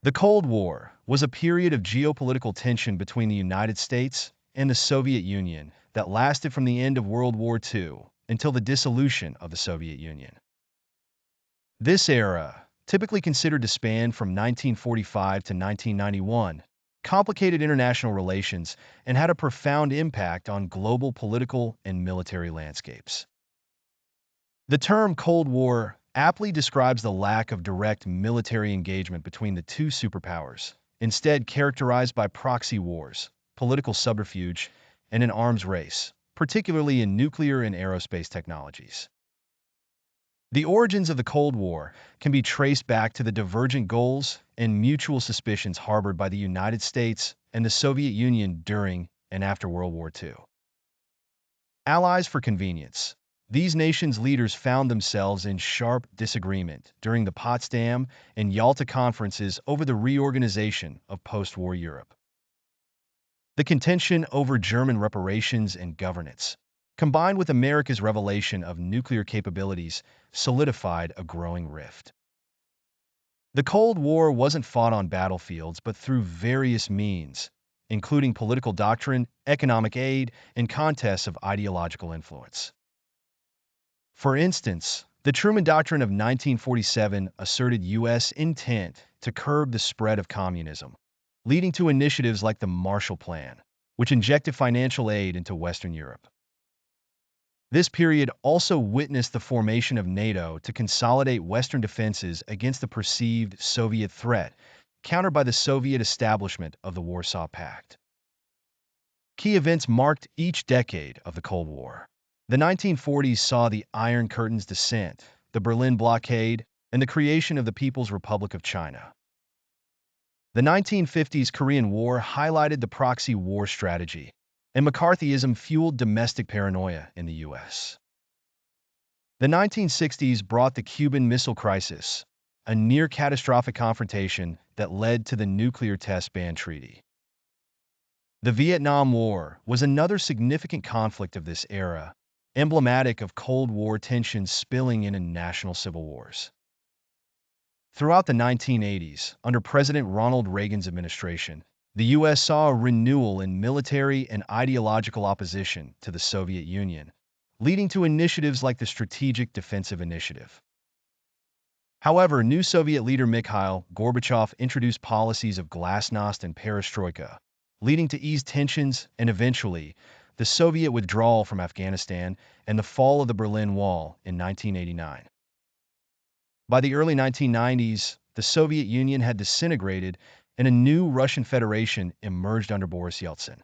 The Cold War was a period of geopolitical tension between the United States and the Soviet Union that lasted from the end of World War II until the dissolution of the Soviet Union. This era, typically considered to span from 1945 to 1991, complicated international relations and had a profound impact on global political and military landscapes. The term Cold War aptly describes the lack of direct military engagement between the two superpowers, instead characterized by proxy wars, political subterfuge, and an arms race, particularly in nuclear and aerospace technologies. The origins of the Cold War can be traced back to the divergent goals and mutual suspicions harbored by the United States and the Soviet Union during and after World War II. Allies for convenience. These nations' leaders found themselves in sharp disagreement during the Potsdam and Yalta conferences over the reorganization of post-war Europe. The contention over German reparations and governance, combined with America's revelation of nuclear capabilities, solidified a growing rift. The Cold War wasn't fought on battlefields but through various means, including political doctrine, economic aid, and contests of ideological influence. For instance, the Truman Doctrine of 1947 asserted U.S. intent to curb the spread of communism, leading to initiatives like the Marshall Plan, which injected financial aid into Western Europe. This period also witnessed the formation of NATO to consolidate Western defenses against the perceived Soviet threat, countered by the Soviet establishment of the Warsaw Pact. Key events marked each decade of the Cold War. The 1940s saw the Iron Curtain's descent, the Berlin Blockade, and the creation of the People's Republic of China. The 1950s Korean War highlighted the proxy war strategy, and McCarthyism fueled domestic paranoia in the U.S. The 1960s brought the Cuban Missile Crisis, a near-catastrophic confrontation that led to the nuclear test ban treaty. The Vietnam War was another significant conflict of this era, emblematic of Cold War tensions spilling into national civil wars. Throughout the 1980s, under President Ronald Reagan's administration, the U.S. saw a renewal in military and ideological opposition to the Soviet Union, leading to initiatives like the Strategic Defensive Initiative. However, new Soviet leader Mikhail Gorbachev introduced policies of glasnost and perestroika, leading to eased tensions and eventually the Soviet withdrawal from Afghanistan and the fall of the Berlin Wall in 1989. By the early 1990s, the Soviet Union had disintegrated and a new Russian Federation emerged under Boris Yeltsin.